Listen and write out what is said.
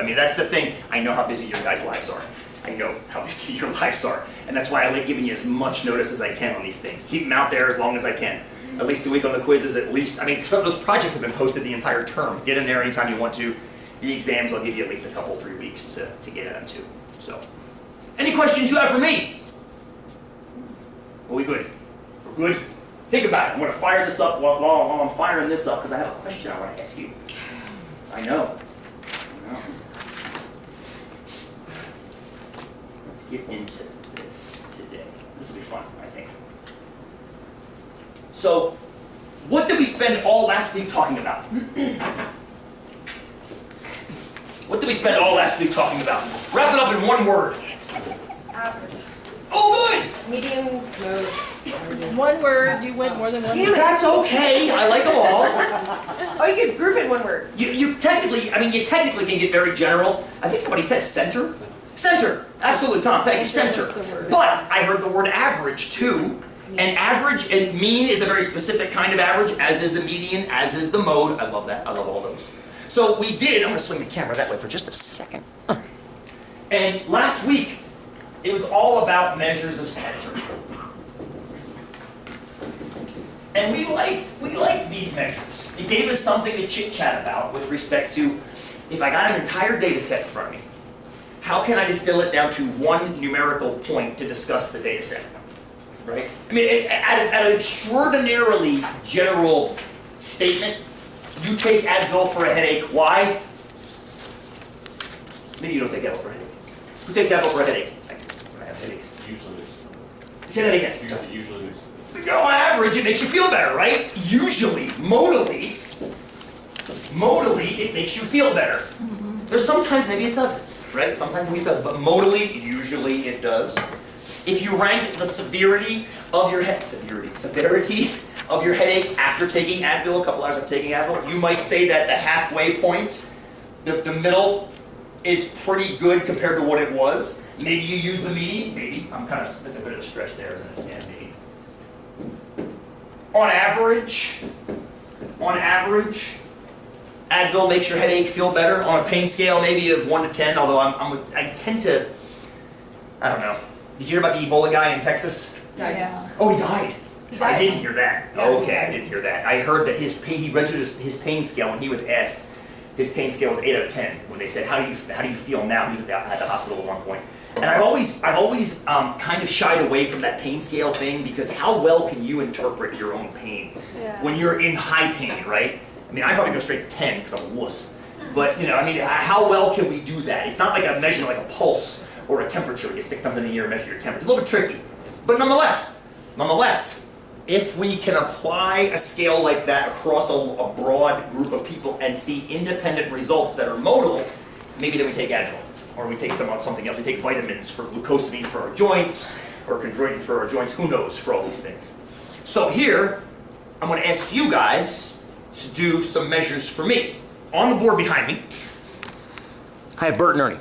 mean, that's the thing. I know how busy your guys' lives are. I know how busy your lives are. And that's why I like giving you as much notice as I can on these things. Keep them out there as long as I can. At least a week on the quizzes, at least. I mean, some of those projects have been posted the entire term. Get in there anytime you want to. The exams, I'll give you at least a couple, 3 weeks to get into. So, any questions you have for me? Are we good? We're good? Think about it. I'm going to fire this up while I'm firing this up because I have a question I want to ask you. I know. Let's get into this today. This will be fun, I think. So, what did we spend all last week talking about? What did we spend all last week talking about? Wrap it up in one word. Average. Oh, good! Medium, mode. One word, you went more than one Damn word. it. That's okay. I like them all. Oh, you could group it in one word. You technically, I mean, you technically can get very general. I think somebody said center. Center. Absolutely, Tom. Thank you, center. But I heard the word average too. And average and mean is a very specific kind of average, as is the median, as is the mode. I love that. I love all those. So we did, I'm going to swing the camera that way for just a second. And last week, it was all about measures of center. And we liked these measures. It gave us something to chit-chat about with respect to, if I got an entire data set in front of me, how can I distill it down to one numerical point to discuss the data set? Right? I mean, at an extraordinarily general statement, you take Advil for a headache. Why? Maybe you don't take Advil for a headache. Who takes Advil for a headache? When I have headaches. Usually. Say that again. Usually. On average, it makes you feel better, right? Usually, modally, it makes you feel better. There's sometimes maybe it doesn't, right? Sometimes maybe it doesn't, but modally, usually it does. If you rank the severity of your severity of your headache after taking Advil, a couple hours after taking Advil, you might say that the halfway point, the middle, is pretty good compared to what it was. Maybe you use the median, maybe. That's a bit of a stretch there, isn't it? Yeah, maybe. On average, Advil makes your headache feel better. On a pain scale, maybe of 1 to 10, although I tend to, I don't know. Did you hear about the Ebola guy in Texas? Yeah. Oh, he died. He died. I didn't hear that. Yeah, Okay, I didn't hear that. I heard that he registered his pain scale when he was asked. His pain scale was 8 out of 10. When they said, "How do you feel now?" He was at the hospital at one point. And I've always kind of shied away from that pain scale thing because how well can you interpret your own pain when you're in high pain, right? I mean, I probably go straight to 10 because I'm a wuss. But you know, I mean, how well can we do that? It's not like a measure like a pulse or a temperature. You stick something in your ear and measure your temperature. It's a little bit tricky. But nonetheless, if we can apply a scale like that across a broad group of people and see independent results that are modal, maybe then we take Advil. Or we take something else. We take vitamins for glucosamine for our joints, or chondroitin for our joints. Who knows for all these things. So here, I'm going to ask you guys to do some measures for me. On the board behind me, I have Bert and Ernie.